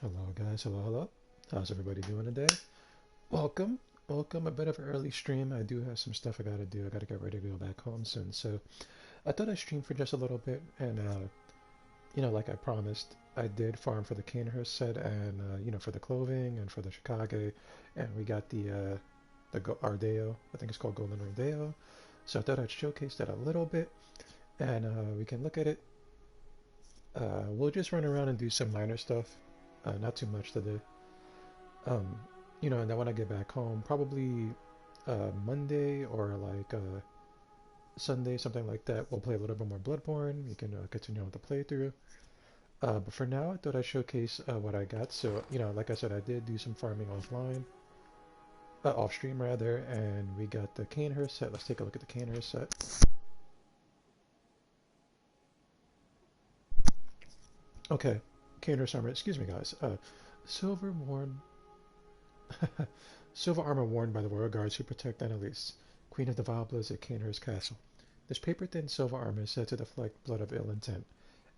Hello guys, hello. How's everybody doing today? Welcome, welcome. A bit of an early stream. I do have some stuff I gotta do. I gotta get ready to go back home soon. So I thought I'd stream for just a little bit and like I promised, I did farm for the Canehurst set and for the clothing and for the Chicago, and we got the Ardeo. I think it's called Golden Ardeo. So I thought I'd showcase that a little bit and we can look at it. We'll just run around and do some minor stuff. Not too much today. Um, and then when I get back home, probably Monday or like Sunday, something like that, we'll play a little bit more Bloodborne. We can continue with the playthrough. But for now, I thought I'd showcase what I got. So, like I said, I did do some farming offline, off stream rather, and we got the Canehurst set. Let's take a look at the Canehurst set. Okay, Canehurst armor. Excuse me, guys. Silver worn Silver armor worn by the royal guards who protect Annalise, Queen of the Vile Bloods at Canehurst Castle. This paper-thin silver armor is said to deflect blood of ill intent,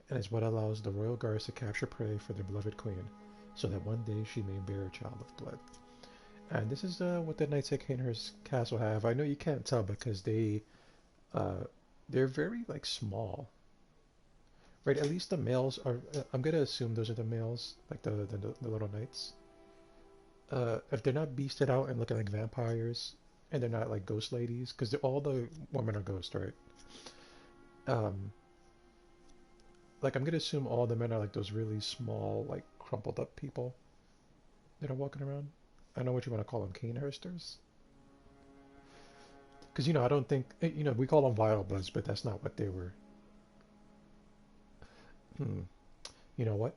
and is what allows the royal guards to capture prey for their beloved queen, so that one day she may bear a child of blood. And this is what the knights at Canehurst Castle have. I know you can't tell because uh, they're very like small, right? At least the males are. I'm gonna assume those are the males, like the little knights. If they're not beasted out and looking like vampires, and they're not like ghost ladies, because all the women are ghosts, right? Um, like I'm gonna assume all the men are like those really small, like crumpled up people that are walking around. I don't know what you want to call them, canehursters, because I don't think we call them vile bloods, but that's not what they were. Hmm. You know what?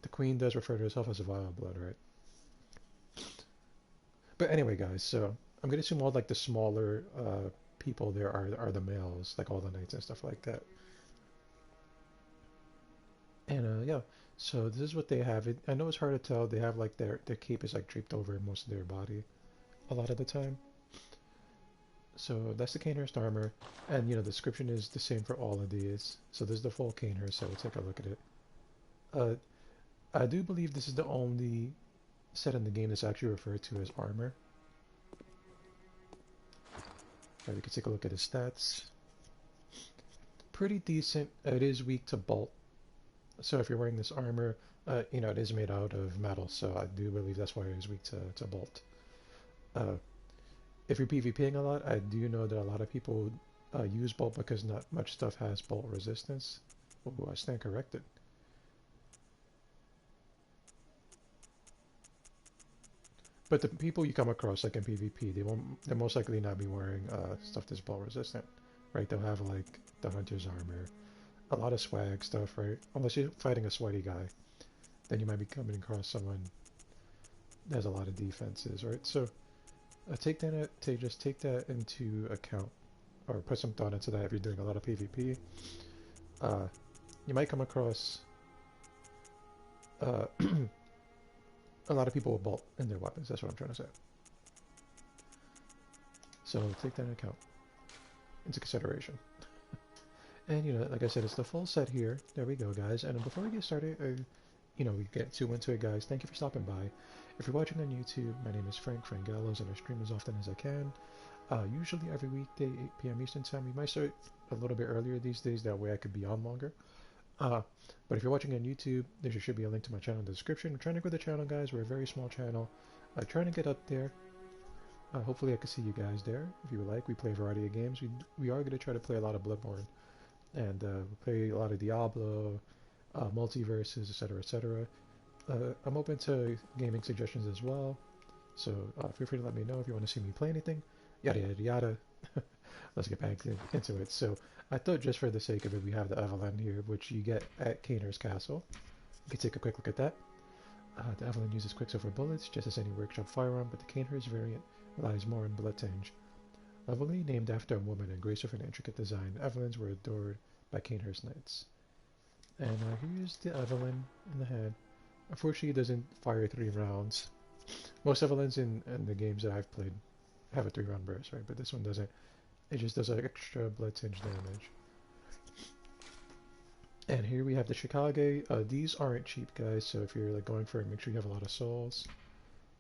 The queen does refer to herself as a vile blood, right? But anyway, guys, so I'm gonna assume all like the smaller people there are the males, like all the knights and stuff like that. And yeah, so this is what they have. I know it's hard to tell. They have like their cape is like draped over most of their body a lot of the time. So that's the Canehurst armor, and the description is the same for all of these. So this is the full Canehurst. So we'll take a look at it. Uh, I do believe this is the only set in the game that's actually referred to as armor. We can take a look at his stats. Pretty decent. It is weak to bolt. So if you're wearing this armor, it is made out of metal. So I do believe that's why it is weak to bolt. Uh, if you're PvPing a lot, I do know that a lot of people use bolt because not much stuff has bolt resistance. Oh, I stand corrected. But the people you come across, like in PvP, they'll most likely not be wearing stuff that's bolt resistant, right? They'll have like the hunter's armor, a lot of swag stuff, right? Unless you're fighting a sweaty guy, then you might be coming across someone that has a lot of defenses, right? So just take that into account, or put some thought into that if you're doing a lot of PvP. Uh, you might come across uh, a lot of people with bolt in their weapons. That's what I'm trying to say. So take that into consideration. And like I said, it's the full set here. There we go, guys. And before we get started, we get too into it, guys. Thank you for stopping by. If you're watching on YouTube, my name is Frank Gallows, and I stream as often as I can. Usually every weekday, 8 p.m. Eastern Time. We might start a little bit earlier these days. That way I could be on longer. But if you're watching on YouTube, there should be a link to my channel in the description. I'm trying to grow the channel, guys. We're a very small channel. Trying to get up there. Hopefully I can see you guys there. If you would like, we play a variety of games. We are going to try to play a lot of Bloodborne. And we play a lot of Diablo, multiverses, etc., etc. I'm open to gaming suggestions as well. So feel free to let me know if you want to see me play anything. Yada yada yada. Let's get back into it. So I thought just for the sake of it, we have the Evelyn here, which you get at Canehurst Castle. You can take a quick look at that. The Evelyn uses Quicksilver bullets, just as any workshop firearm, but the Canehurst variant relies more on bullet tinge. Lovingly named after a woman and graced with an intricate design, Evelyns were adored by Canehurst knights. And here's the Evelyn in the hand. Unfortunately, it doesn't fire 3 rounds. Most Evelyns in the games that I've played have a 3-round burst, right? But this one doesn't. It just does like extra blood tinge damage. And here we have the Chicago. These aren't cheap, guys, so if you're like going for it, make sure you have a lot of souls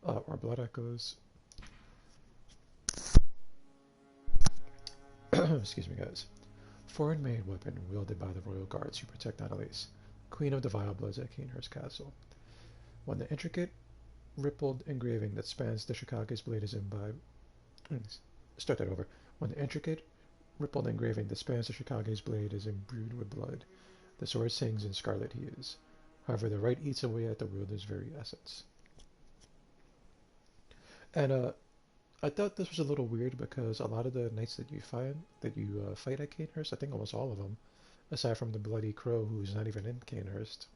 or blood echoes. Excuse me, guys. Foreign-made weapon wielded by the royal guards who protect Annalise, Queen of the Vile Bloods at Canehurst Castle. When the intricate, rippled engraving that spans the Chicago's blade is imbibed. Start that over. When the intricate, rippled engraving that spans the Chicago's blade is imbued with blood, the sword sings in scarlet hues. However, the right eats away at the wielder's very essence. And I thought this was a little weird because a lot of the knights that you fight at Canehurst, I think almost all of them, aside from the Bloody Crow, who's not even in Canehurst,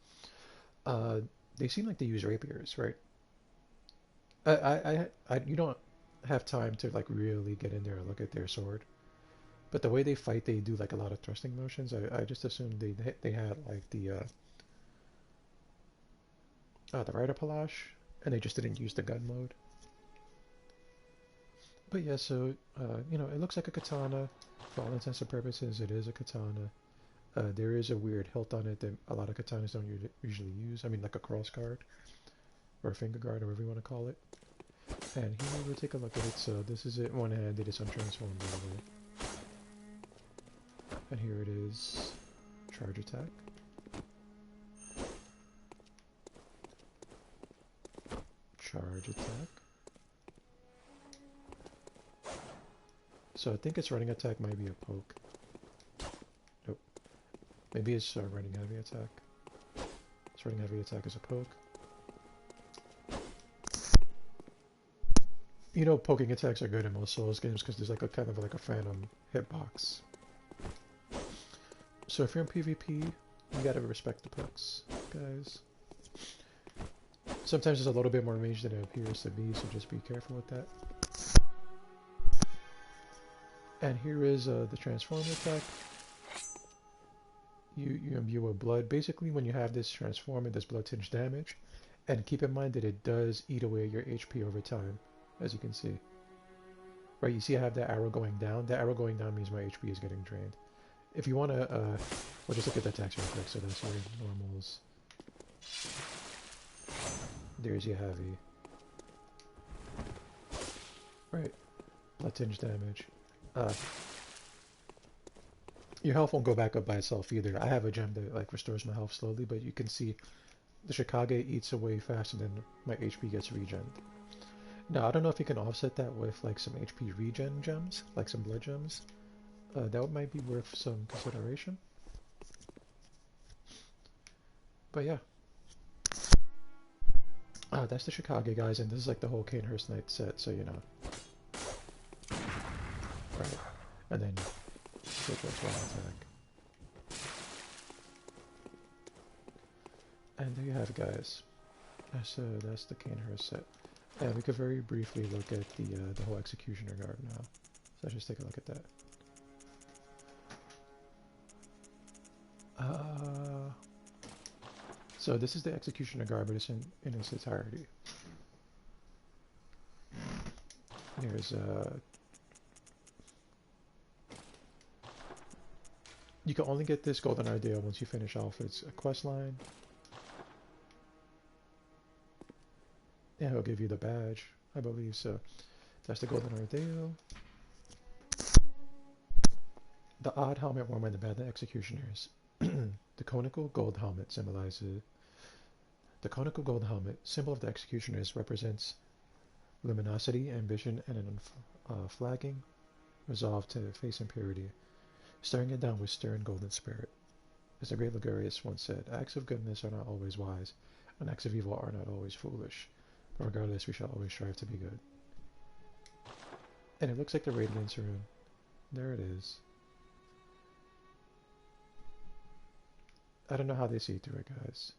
uh, they seem like they use rapiers, right? You don't have time to like really get in there and look at their sword, but the way they fight, they do like a lot of thrusting motions. I just assumed they had like the Rider Palache, and they just didn't use the gun mode. But yeah, so you know, it looks like a katana. For all intents and purposes, it is a katana. There is a weird hilt on it that a lot of katanas don't usually use. I mean, like a cross guard or a finger guard, or whatever you want to call it. And here we'll take a look at it. So this is it one-handed. It's untransformed, by the way. And here it is. Charge attack. Charge attack. So I think its running attack might be a poke. Nope. Maybe it's running heavy attack. Its running heavy attack is a poke. You know, poking attacks are good in most Souls games because there's like a kind of like a phantom hitbox. So if you're in PvP, you gotta respect the pokes, guys. Sometimes there's a little bit more range than it appears to be, so just be careful with that. And here is the transform attack. You imbue with blood. Basically, when you have this transform, it does blood tinge damage. And keep in mind that it does eat away your HP over time, as you can see. Right, you see I have that arrow going down. That arrow going down means my HP is getting drained. If you want to, we'll just look at the attacks real quick. So that's your normals. There's your heavy. Right, blood tinge damage. Your health won't go back up by itself either. I have a gem that like restores my health slowly, but you can see the Chicago eats away faster than my HP gets regen. Now I don't know if you can offset that with like some HP regen gems, like some blood gems. That might be worth some consideration. But yeah. That's the Chicago, guys, and this is like the whole Canehurst Knight set, so you know. Right. And then switch one attack. And there you have it, guys. That's the Canehurst set. And we could very briefly look at the whole Executioner Guard now. So let's just take a look at that. So this is the Executioner Guard, but it's in its entirety. Here's you can only get this golden idea once you finish off its quest line. Yeah, he'll give you the badge, I believe. So that's the golden idea. The odd helmet worn by the Bad Executioners. The conical gold helmet symbolizes. The conical gold helmet, symbol of the Executioners, represents luminosity, ambition, and an unflagging resolve to face impurity, staring it down with stern golden spirit. As the great Ligurius once said, acts of goodness are not always wise, and acts of evil are not always foolish, but regardless we shall always strive to be good. And it looks like the Radiance rune. There it is. I don't know how they see through it, guys.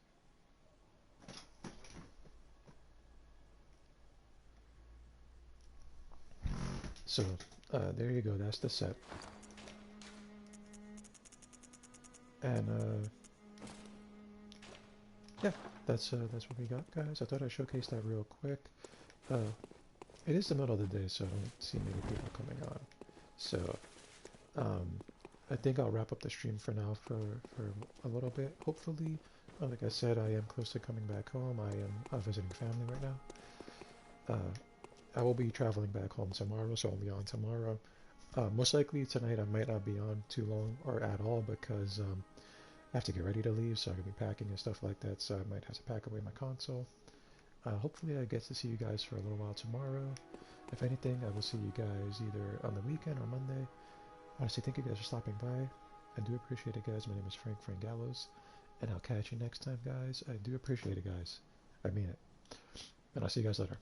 So, there you go, that's the set. And, yeah, that's what we got, guys. I thought I'd showcase that real quick. It is the middle of the day, so I don't see many people coming on. So, I think I'll wrap up the stream for now for a little bit. Hopefully, like I said, I am close to coming back home. I am visiting family right now. I will be traveling back home tomorrow, so I'll be on tomorrow. Most likely tonight I might not be on too long or at all because I have to get ready to leave, so I'm going to be packing and stuff like that, so I might have to pack away my console. Hopefully I get to see you guys for a little while tomorrow. If anything, I will see you guys either on the weekend or Monday. Honestly, thank you guys for stopping by. I do appreciate it, guys. My name is Frank Gallows, and I'll catch you next time, guys. I do appreciate it, guys. I mean it. And I'll see you guys later.